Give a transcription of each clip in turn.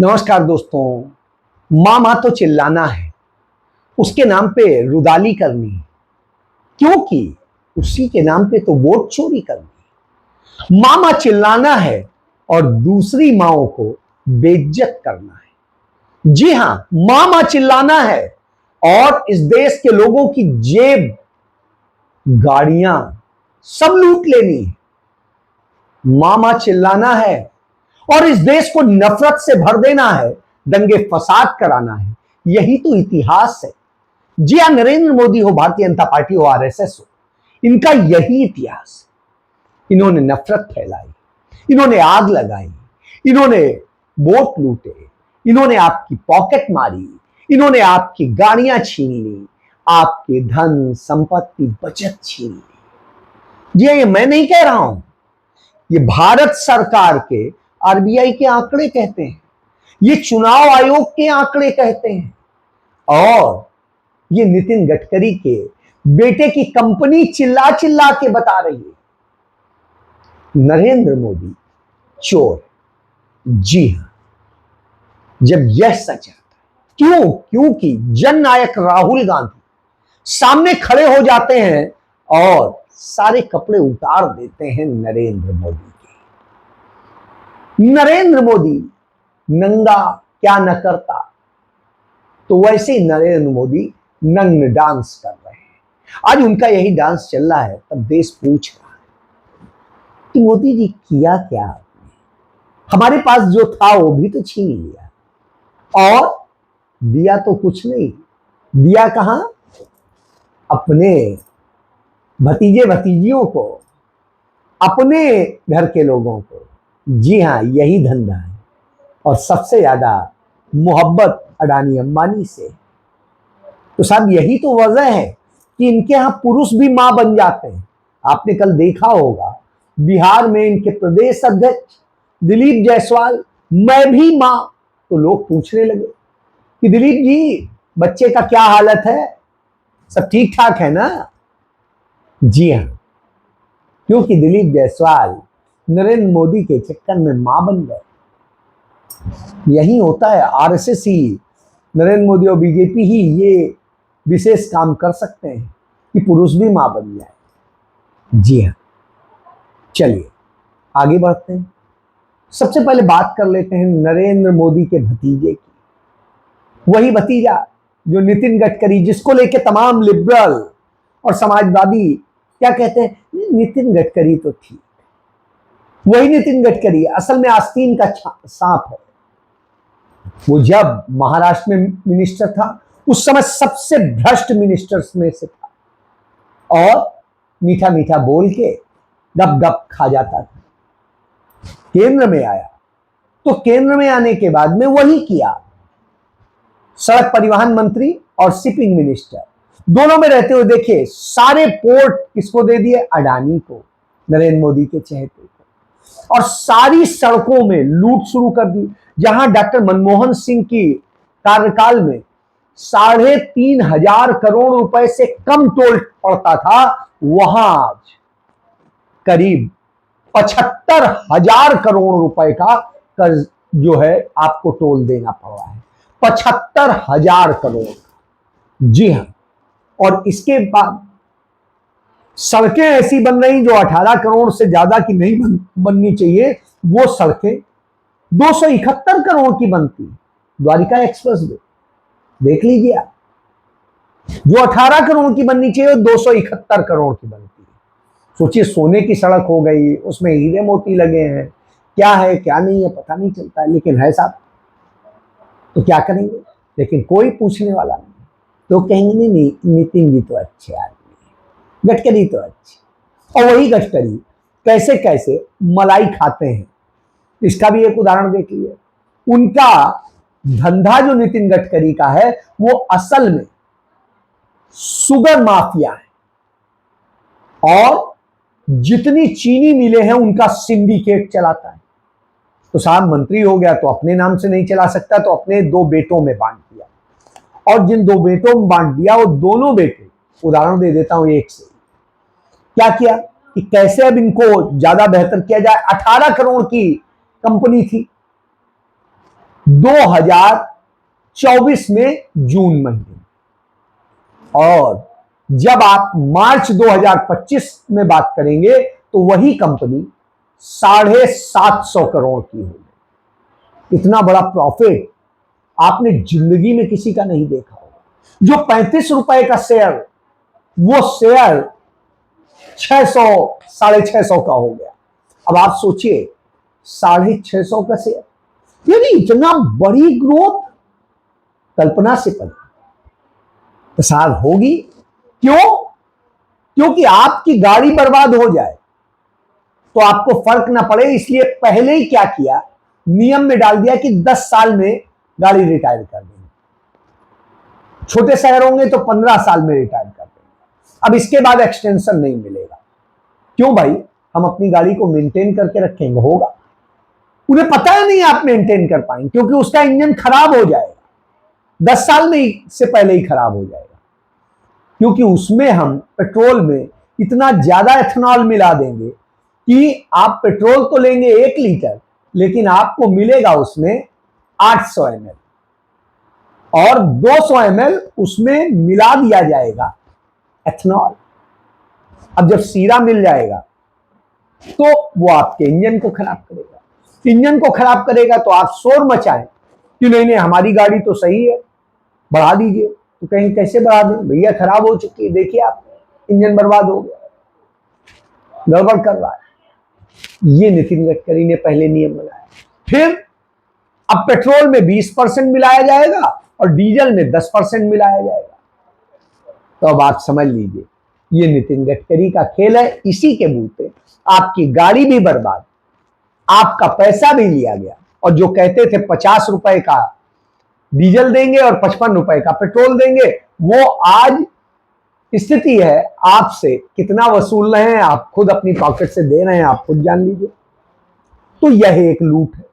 नमस्कार दोस्तों। मामा तो चिल्लाना है, उसके नाम पे रुदाली करनी है, क्योंकि उसी के नाम पे तो वोट चोरी करनी। मामा चिल्लाना है और दूसरी माओं को बेइज्जत करना है। जी हां, मामा चिल्लाना है और इस देश के लोगों की जेब, गाड़ियां सब लूट लेनी है। मामा चिल्लाना है और इस देश को नफरत से भर देना है, दंगे फसाद कराना है। यही तो इतिहास है। जी हां, नरेंद्र मोदी हो, भारतीय जनता पार्टी हो, आरएसएस हो, इनका यही इतिहास। इन्होंने नफरत फैलाई, इन्होंने आग लगाई, इन्होंने वोट लूटे, इन्होंने आपकी पॉकेट मारी, इन्होंने आपकी गाड़ियां छीन ली, आपके धन संपत्ति बचत छीन ली। जी हां, ये मैं नहीं कह रहा हूं, ये भारत सरकार के आरबीआई के आंकड़े कहते हैं, ये चुनाव आयोग के आंकड़े कहते हैं, और ये नितिन गडकरी के बेटे की कंपनी चिल्ला चिल्ला के बता रही है, नरेंद्र मोदी चोर। जी हां, जब यह सच आता है, क्योंकि जननायक राहुल गांधी सामने खड़े हो जाते हैं और सारे कपड़े उतार देते हैं नरेंद्र मोदी के। नरेंद्र मोदी नंगा क्या न करता, तो वैसे ही नरेंद्र मोदी नग्न डांस कर रहे हैं। आज उनका यही डांस चल रहा है, तब देश पूछ रहा है कि मोदी जी किया क्या आपने? हमारे पास जो था वो भी तो छीन लिया, और दिया तो कुछ नहीं। दिया कहां? अपने भतीजे भतीजियों को, अपने घर के लोगों को। जी हां, यही धंधा है, और सबसे ज्यादा मोहब्बत अडानी अंबानी से। तो साहब, यही तो वजह है कि इनके यहां पुरुष भी मां बन जाते हैं। आपने कल देखा होगा, बिहार में इनके प्रदेश अध्यक्ष दिलीप जायसवाल, मैं भी मां। तो लोग पूछने लगे कि दिलीप जी, बच्चे का क्या हालत है, सब ठीक ठाक है ना? जी हां, क्योंकि दिलीप जायसवाल नरेंद्र मोदी के चक्कर में मां बन गए। यही होता है, आरएसएस ही, नरेंद्र मोदी और बीजेपी ही ये विशेष काम कर सकते हैं कि पुरुष भी मां बन जाए। जी हां, चलिए आगे बढ़ते हैं। सबसे पहले बात कर लेते हैं नरेंद्र मोदी के भतीजे की। वही भतीजा जो नितिन गडकरी, जिसको लेके तमाम लिबरल और समाजवादी क्या कहते हैं, नितिन गडकरी तो ठीक, वही नितिन गडकरी असल में आस्तीन का सांप है। वो जब महाराष्ट्र में मिनिस्टर था, उस समय सबसे भ्रष्ट मिनिस्टर्स में से था, और मीठा मीठा बोल के गप गप खा जाता था। केंद्र में आया तो केंद्र में आने के बाद में वही किया, सड़क परिवहन मंत्री और शिपिंग मिनिस्टर दोनों में रहते हुए देखिए, सारे पोर्ट किसको दे दिए? अडानी को, नरेंद्र मोदी के चहेते को। और सारी सड़कों में लूट शुरू कर दी। जहां डॉक्टर मनमोहन सिंह की कार्यकाल में 3,500 करोड़ रुपए से कम टोल पड़ता था, वहां आज करीब 75,000 करोड़ रुपए का कर्ज जो है आपको टोल देना पड़ रहा है। 75,000 करोड़। जी हां, और इसके बाद सड़कें ऐसी बन रही जो 18 करोड़ से ज्यादा की नहीं बननी चाहिए, वो सड़कें 271 करोड़ की बनती। द्वारिका एक्सप्रेस वे देख लीजिए आप, जो 18 करोड़ की बननी चाहिए, 271 करोड़ की बनती है। सोचिए, सोने की सड़क हो गई, उसमें हीरे मोती लगे हैं, क्या है क्या नहीं है पता नहीं चलता है, लेकिन है साहब, तो क्या करेंगे? लेकिन कोई पूछने वाला नहीं। तो कहेंगे नहीं, नितिन जी तो अच्छे आदमी है, गडकरी तो अच्छे। और वही गडकरी कैसे कैसे मलाई खाते हैं, इसका भी एक उदाहरण देख लीजिए। उनका धंधा जो नितिन गडकरी का है, वो असल में शुगर माफिया है, और जितनी चीनी मिले हैं उनका सिंडिकेट चलाता है। तो साहब, मंत्री हो गया तो अपने नाम से नहीं चला सकता, तो अपने 2 बेटों में बांट दिया, और जिन 2 बेटों में बांट दिया, वो दोनों बेटे, उदाहरण दे देता हूं एक से, क्या किया कि कैसे अब इनको ज्यादा बेहतर किया जाए। 18 करोड़ की कंपनी थी, 2024 में जून महीने, और जब आप मार्च 2025 में बात करेंगे तो वही कंपनी 750 करोड़ की होगी। इतना बड़ा प्रॉफिट आपने जिंदगी में किसी का नहीं देखा होगा। जो 35 रुपए का शेयर, वो शेयर 600 650 का हो गया। अब आप सोचिए 650 का शेयर, यानी इतना बड़ी ग्रोथ कल्पना से परे प्रसाद होगी। क्यों? क्योंकि आपकी गाड़ी बर्बाद हो जाए तो आपको फर्क ना पड़े, इसलिए पहले ही क्या किया, नियम में डाल दिया कि 10 साल में गाड़ी रिटायर कर देंगे। छोटे शहर होंगे तो 15 साल में रिटायर कर देंगे। अब इसके बाद एक्सटेंशन नहीं मिलेगा। क्यों भाई? हम अपनी गाड़ी को मेंटेन करके रखेंगे, होगा। उन्हें पता है नहीं आप मेंटेन कर पाएंगे, क्योंकि उसका इंजन खराब हो जाएगा, 10 साल में ही से पहले ही खराब हो जाएगा। क्योंकि उसमें हम पेट्रोल में इतना ज्यादा एथेनॉल मिला देंगे कि आप पेट्रोल तो लेंगे 1 लीटर, लेकिन आपको मिलेगा उसमें 800 ml, और 200 ml उसमें मिला दिया जाएगा एथेनॉल। अब जब सीरा मिल जाएगा तो वो आपके इंजन को खराब करेगा। इंजन को खराब करेगा तो आप शोर मचाएं कि नहीं नहीं हमारी गाड़ी तो सही है, बढ़ा दीजिए। तो कहीं कैसे बढ़ा दें भैया, खराब हो चुकी है, देखिए आप इंजन बर्बाद हो गया, गड़बड़ कर रहा है। ये नितिन गडकरी ने पहले नियम बनाया। फिर अब पेट्रोल में 20% मिलाया जाएगा और डीजल में 10% मिलाया जाएगा। तो अब आप समझ लीजिए ये नितिन गडकरी का खेल है। इसी के बूते पे आपकी गाड़ी भी बर्बाद, आपका पैसा भी लिया गया, और जो कहते थे 50 रुपए का डीजल देंगे और 55 रुपए का पेट्रोल देंगे, वो आज स्थिति है आपसे कितना वसूल रहे हैं, आप खुद अपनी पॉकेट से दे रहे हैं, आप खुद जान लीजिए। तो यह एक लूट है।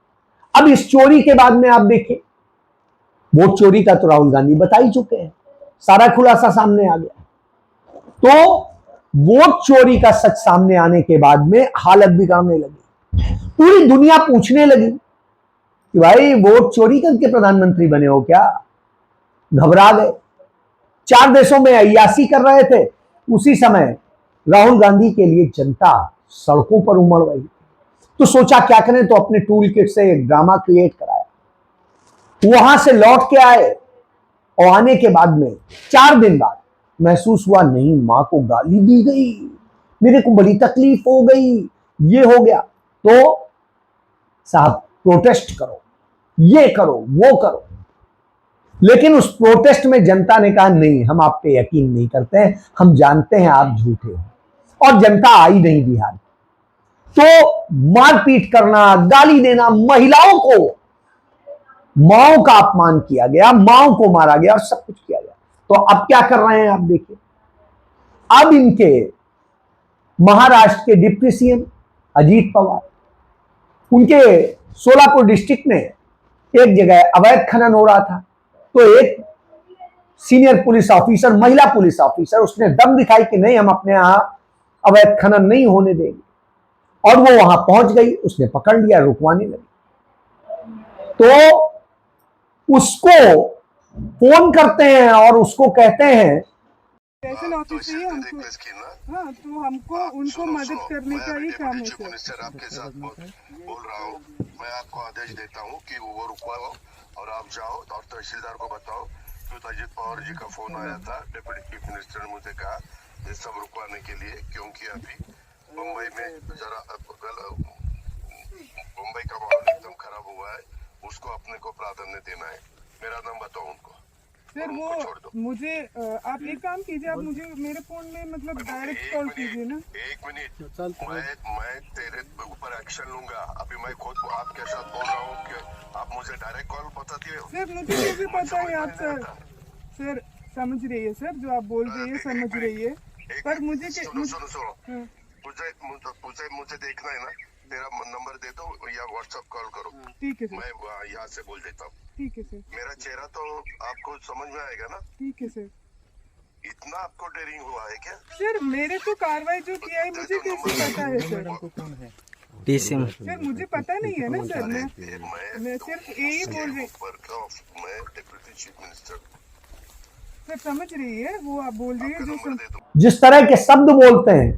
अब इस चोरी के बाद में आप देखिए, वोट चोरी का तो राहुल गांधी बता ही चुके हैं, सारा खुलासा सामने आ गया। तो वोट चोरी का सच सामने आने के बाद में हालत बिगड़ने लगी। पूरी दुनिया पूछने लगी कि भाई वोट चोरी करके प्रधानमंत्री बने हो क्या? घबरा गए। 4 देशों में अय्याशी कर रहे थे, उसी समय राहुल गांधी के लिए जनता सड़कों पर उमड़ गई। तो सोचा क्या करें, तो अपने टूल किट से एक ड्रामा क्रिएट कराया। वहां से लौट के आए और आने के बाद में 4 दिन बाद महसूस हुआ नहीं, मां को गाली दी गई, मेरे को बड़ी तकलीफ हो गई, ये हो गया। तो साहब प्रोटेस्ट करो, ये करो, वो करो। लेकिन उस प्रोटेस्ट में जनता ने कहा नहीं, हम आप पे यकीन नहीं करते हैं, हम जानते हैं आप झूठे हो। और जनता आई नहीं बिहार। तो मारपीट करना, गाली देना, महिलाओं को, माओ का अपमान किया गया, माओ को मारा गया और सब कुछ किया गया। तो अब क्या कर रहे हैं आप देखिए। अब इनके महाराष्ट्र के डिप्टी सीएम अजीत पवार, उनके सोलापुर डिस्ट्रिक्ट में एक जगह अवैध खनन हो रहा था, तो एक सीनियर पुलिस ऑफिसर, महिला पुलिस ऑफिसर, उसने दम दिखाई कि नहीं हम अपने यहां अवैध खनन नहीं होने देंगे, और वो वहां पहुंच गई, उसने पकड़ लिया, रुकवाने लगी। तो उसको फोन करते हैं और उसको कहते हैं स्पेशल ऑफिस चाहिए हमको। हाँ, तो हमको उनको मदद करने का ही काम है सर। आपके साथ बोल रहा हूँ, मैं आपको आदेश देता हूँ कि वो रुकवाओ और आप जाओ और तहसीलदार को बताओ कि अजित पवार जी का फोन आया था, डिप्टी चीफ मिनिस्टर ने मुझे कहा ये सब रुकवाने के लिए, क्योंकि अभी मुंबई में जरा मुंबई का माहौल एकदम खराब हुआ है, उसको अपने को प्राधान्य देना है। मेरा नाम बताओ उनको सर। वो मुझे आप एक काम कीजिए, आप मुझे मेरे फोन में मतलब डायरेक्ट कॉल कीजिए ना। 1 मिनट, मैं तेरे ऊपर एक्शन लूंगा। अभी मैं खुद आपके साथ बोल रहा हूँ कि आप मुझे डायरेक्ट कॉल बताती हो। सर मुझे कैसे पता है आप सर समझ रही है सर, जो आप बोल रही है समझ रही है, पर मुझे सुनो मुझे देखना है ना, तेरा नंबर दे दो या व्हाट्सएप कॉल करो। ठीक है सर, मैं यहाँ से बोल देता हूँ। ठीक है सर। मेरा चेहरा तो आपको समझ में आएगा ना? ठीक है सर। इतना आपको डेयरिंग हुआ है क्या? सर मेरे को कार्रवाई जो किया है मुझे कैसे पता है सर? डीसीएम सर मुझे पता नहीं है ना सर, मैं सिर्फ यही बोल रही, ऊपर का मैं डिप्टी चीफ मिनिस्टर सर समझ रही है वो आप बोल रही है जो नंबर दे दूं। जिस तरह के शब्द बोलते हैं,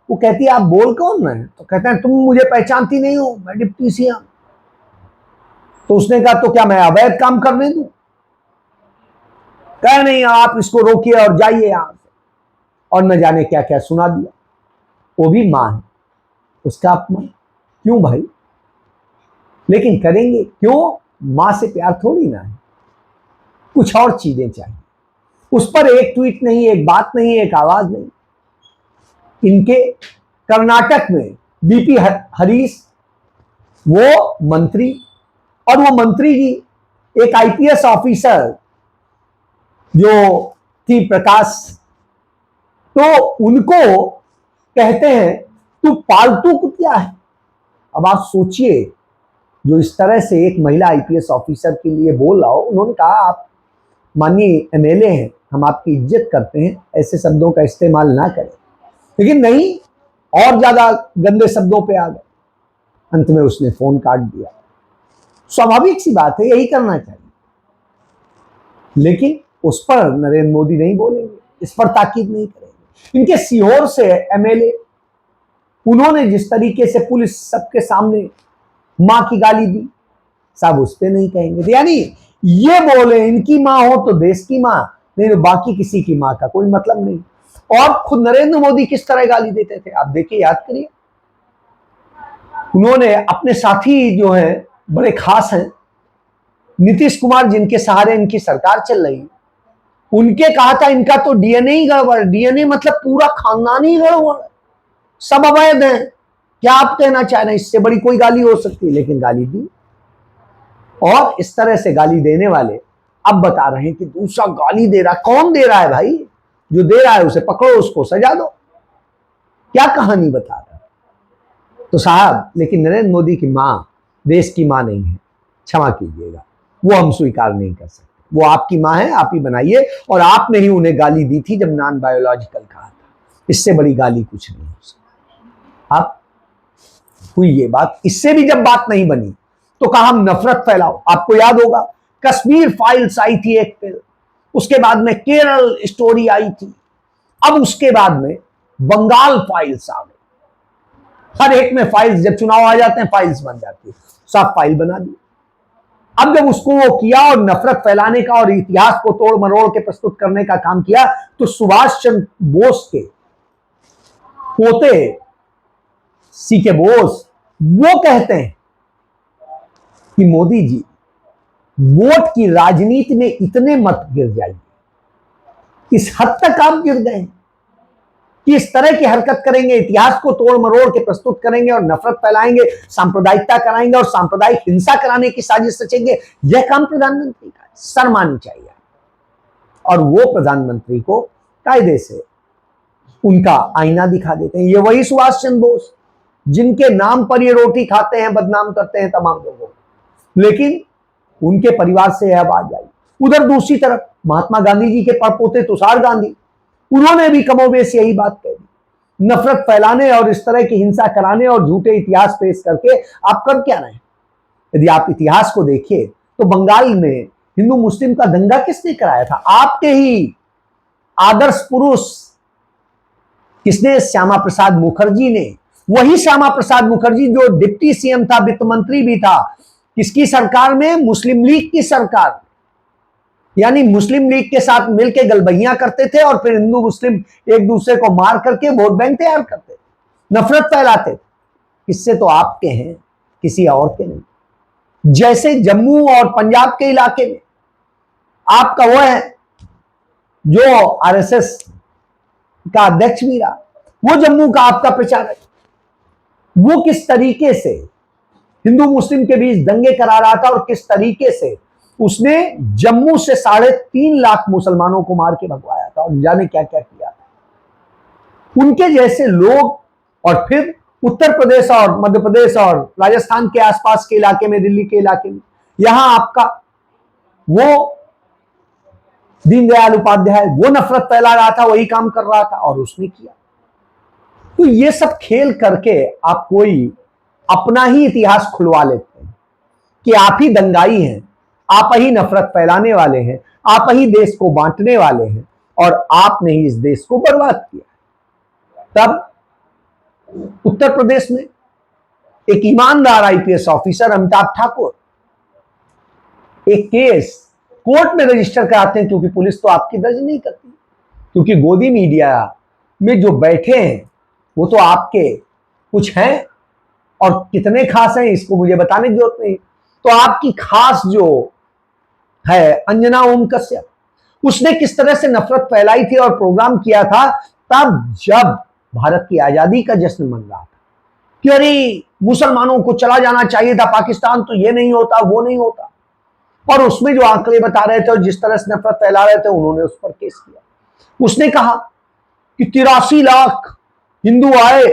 वो कहती है आप बोल कौन रहे हैं? तो कहते हैं तुम मुझे पहचानती नहीं हो, मैं डिप्टी सीएम। तो उसने कहा तो क्या मैं अवैध काम करने दूं? कह नहीं, आप इसको रोकिए और जाइए यहां से, और न जाने क्या क्या सुना दिया। वो भी मां है, उसका अपमान क्यों भाई? लेकिन करेंगे क्यों? मां से प्यार थोड़ी ना है, कुछ और चीजें चाहिए। उस पर एक ट्वीट नहीं, एक बात नहीं, एक आवाज नहीं। इनके कर्नाटक में बीपी हरीश वो मंत्री, और वो मंत्री जी एक आईपीएस ऑफिसर जो थी प्रकाश, तो उनको कहते हैं तू पालतू कुतिया है। अब आप सोचिए, जो इस तरह से एक महिला आईपीएस ऑफिसर के लिए बोल रहा हो, उन्होंने कहा आप माननीय एमएलए हैं, हम आपकी इज्जत करते हैं, ऐसे शब्दों का इस्तेमाल ना करें। लेकिन नहीं, और ज्यादा गंदे शब्दों पे आ गए। अंत में उसने फोन काट दिया। स्वाभाविक सी बात है, यही करना चाहिए। लेकिन उस पर नरेंद्र मोदी नहीं बोलेंगे, इस पर ताकीद नहीं करेंगे। इनके सीहोर से एमएलए, उन्होंने जिस तरीके से पुलिस सबके सामने मां की गाली दी, साहब उस पर नहीं कहेंगे। यानी ये बोले इनकी मां हो तो देश की मां, नहीं तो बाकी किसी की मां का कोई मतलब नहीं। और खुद नरेंद्र मोदी किस तरह गाली देते थे आप देखिए, याद करिए। उन्होंने अपने साथी जो हैं बड़े खास हैं, नीतीश कुमार, जिनके सहारे इनकी सरकार चल रही, उनके कहा था इनका तो डीएनए ही गड़बड़। डीएनए मतलब पूरा खानदान ही गड़बड़, सब अवैध है। क्या आप कहना चाह रहे हैं? इससे बड़ी कोई गाली हो सकती है? लेकिन गाली दी। और इस तरह से गाली देने वाले अब बता रहे हैं कि दूसरा गाली दे रहा। कौन दे रहा है भाई? जो दे रहा है उसे पकड़ो, उसको सजा दो। क्या कहानी बता रहा है? तो साहब, लेकिन नरेंद्र मोदी की मां देश की मां नहीं है, क्षमा कीजिएगा, वो हम स्वीकार नहीं कर सकते। वो आपकी मां है, आप ही बनाइए। और आपने ही उन्हें गाली दी थी जब नॉन बायोलॉजिकल कहा था। इससे बड़ी गाली कुछ नहीं हो सकती। आप हुई ये बात, इससे भी जब बात नहीं बनी तो कहा हम नफरत फैलाओ। आपको याद होगा कश्मीर फाइल्स आई थी एक फिल्म, उसके बाद में केरल स्टोरी आई थी, अब उसके बाद में बंगाल फाइल्स आ गई। हर एक में फाइल्स, जब चुनाव आ जाते हैं फाइल्स बन जाती है, सब फाइल बना दी। अब जब उसको वो किया और नफरत फैलाने का और इतिहास को तोड़ मरोड़ के प्रस्तुत करने का काम किया, तो सुभाष चंद्र बोस के पोते सीके बोस वो कहते हैं कि मोदी जी, वोट की राजनीति में इतने मत गिर जाइए। इस हद तक आप गिर गए कि इस तरह की हरकत करेंगे, इतिहास को तोड़ मरोड़ के प्रस्तुत करेंगे और नफरत फैलाएंगे, सांप्रदायिकता कराएंगे और सांप्रदायिक हिंसा कराने की साजिश रचेंगे। यह काम प्रधानमंत्री का है, शर्म आनी चाहिए। और वो प्रधानमंत्री को कायदे से उनका आईना दिखा देते हैं। ये वही सुभाष चंद्र बोस जिनके नाम पर ये रोटी खाते हैं, बदनाम करते हैं तमाम लोगों को। लेकिन उनके परिवार से यह आवाज आई। उधर दूसरी तरफ महात्मा गांधी जी के परपोते तुषार गांधी, उन्होंने भी कमोबेश यही बात कह दी। नफरत फैलाने और इस तरह की हिंसा कराने और झूठे इतिहास पेश करके आप कर क्या रहे हैं? यदि आप इतिहास को देखिए तो बंगाल में हिंदू मुस्लिम का दंगा किसने कराया था? आपके ही आदर्श पुरुष किसने? श्यामा प्रसाद मुखर्जी ने। वही श्यामा प्रसाद मुखर्जी जो डिप्टी सीएम था, वित्त मंत्री भी था, किसकी सरकार में? मुस्लिम लीग की सरकार। यानी मुस्लिम लीग के साथ मिलकर गलबैयां करते थे और फिर हिंदू मुस्लिम एक दूसरे को मार करके वोट बैंक तैयार करते, नफरत फैलाते। किससे? तो आपके हैं, किसी और के नहीं। जैसे जम्मू और पंजाब के इलाके में आपका वो है जो आरएसएस का अध्यक्ष भी रहा, वो जम्मू का आपका प्रचारक, वो किस तरीके से हिंदू मुस्लिम के बीच दंगे करा रहा था और किस तरीके से उसने जम्मू से 3.5 लाख मुसलमानों को मार के भगवाया था और जाने क्या क्या किया था। उनके जैसे लोग, और फिर उत्तर प्रदेश और मध्य प्रदेश और राजस्थान के आसपास के इलाके में, दिल्ली के इलाके में, यहां आपका वो दीनदयाल उपाध्याय, वो नफरत फैला रहा था, वही काम कर रहा था और उसने किया। तो ये सब खेल करके आप कोई अपना ही इतिहास खुलवा लेते हैं कि आप ही दंगाई हैं, आप ही नफरत फैलाने वाले हैं, आप ही देश को बांटने वाले हैं और आपने ही इस देश को बर्बाद किया। तब उत्तर प्रदेश में एक ईमानदार आईपीएस ऑफिसर अमिताभ ठाकुर एक केस कोर्ट में रजिस्टर कराते हैं, क्योंकि पुलिस तो आपकी दर्ज नहीं करती, क्योंकि गोदी मीडिया में जो बैठे हैं वो तो आपके कुछ हैं, और कितने खास हैं इसको मुझे बताने की जरूरत नहीं। तो आपकी खास जो है अंजना ओम कश्यप, उसने किस तरह से नफरत फैलाई थी और प्रोग्राम किया था तब जब भारत की आजादी का जश्न मन रहा था कि अरे मुसलमानों को चला जाना चाहिए था पाकिस्तान, तो ये नहीं होता वो नहीं होता, और उसमें जो आंकड़े बता रहे थे और जिस तरह से नफरत फैला रहे थे उन्होंने उस पर केस किया। उसने कहा कि 83 लाख हिंदू आए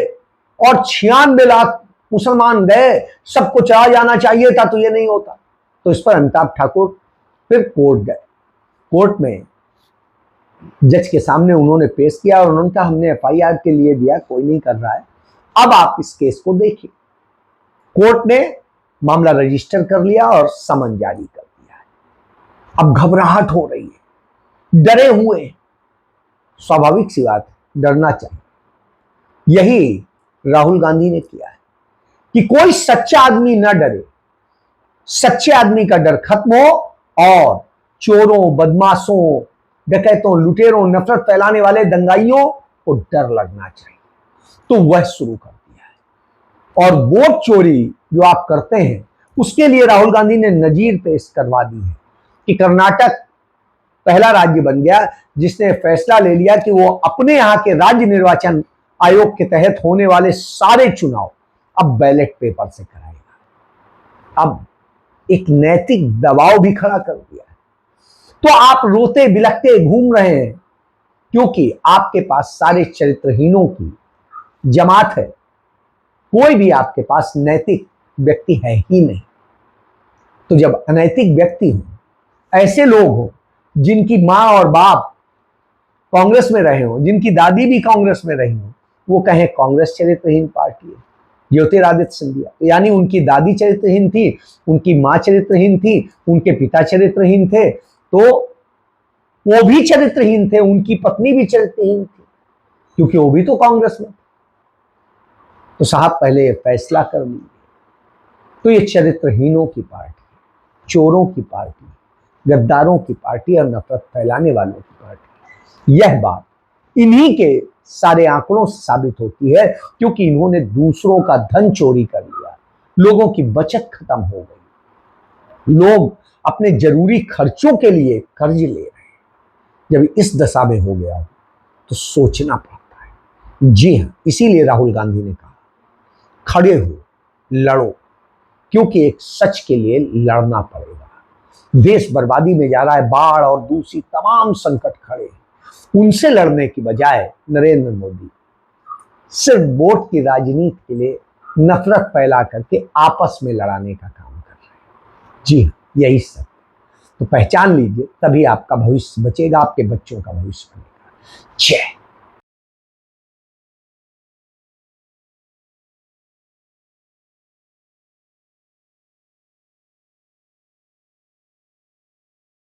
और 96 लाख मुसलमान गए, सबको चला जाना चाहिए था, तो ये नहीं होता। तो इस पर अमिताभ ठाकुर फिर कोर्ट गए। कोर्ट में जज के सामने उन्होंने पेश किया और उन्होंने कहा हमने एफआईआर के लिए दिया, कोई नहीं कर रहा है, अब आप इस केस को देखिए। कोर्ट ने मामला रजिस्टर कर लिया और समन जारी कर दिया है। अब घबराहट हो रही है, डरे हुए, स्वाभाविक सी बात, डरना चाहिए। यही राहुल गांधी ने किया है कि कोई सच्चा आदमी न डरे, सच्चे आदमी का डर खत्म हो और चोरों, बदमाशों, डकैतों, लुटेरों, नफरत फैलाने वाले दंगाइयों को डर लगना चाहिए। तो वह शुरू कर दिया है। और वोट चोरी जो आप करते हैं उसके लिए राहुल गांधी ने नजीर पेश करवा दी है कि कर्नाटक पहला राज्य बन गया जिसने फैसला ले लिया कि वो अपने यहां के राज्य निर्वाचन आयोग के तहत होने वाले सारे चुनाव अब बैलेट पेपर से कराएगा। अब एक नैतिक दबाव भी खड़ा कर दिया है। तो आप रोते बिलखते घूम रहे हैं क्योंकि आपके पास सारे चरित्रहीनों की जमात है, कोई भी आपके पास नैतिक व्यक्ति है ही नहीं। तो जब अनैतिक व्यक्ति हो, ऐसे लोग हो जिनकी मां और बाप कांग्रेस में रहे हो, जिनकी दादी भी कांग्रेस में रही हो, वो कहें कांग्रेस चरित्रहीन पार्टी है, ज्योतिरादित्य सिंधिया, यानी उनकी दादी चरित्रहीन थी, उनकी मां चरित्रहीन थी, उनके पिता चरित्रहीन थे, तो वो भी चरित्रहीन थे, उनकी पत्नी भी चरित्रहीन थी, क्योंकि वो भी तो कांग्रेस में। तो साहब पहले ये फैसला कर लीजिए। तो ये चरित्रहीनों की पार्टी, चोरों की पार्टी, गद्दारों की पार्टी और नफरत फैलाने वालों की पार्टी, यह बात इन्हीं के सारे आंकड़ों से साबित होती है, क्योंकि इन्होंने दूसरों का धन चोरी कर लिया, लोगों की बचत खत्म हो गई, लोग अपने जरूरी खर्चों के लिए कर्ज ले रहे हैं। जब इस दशा में हो गया तो सोचना पड़ता है। जी हां, इसीलिए राहुल गांधी ने कहा खड़े हो, लड़ो, क्योंकि एक सच के लिए लड़ना पड़ेगा। देश बर्बादी में जा रहा है, बाढ़ और दूसरी तमाम संकट खड़े हैं, उनसे लड़ने की बजाय नरेंद्र मोदी सिर्फ वोट की राजनीति के लिए नफरत फैला करके आपस में लड़ाने का काम कर रहे हैं। जी हाँ, यही सब। तो पहचान लीजिए, तभी आपका भविष्य बचेगा, आपके बच्चों का भविष्य बनेगा। जय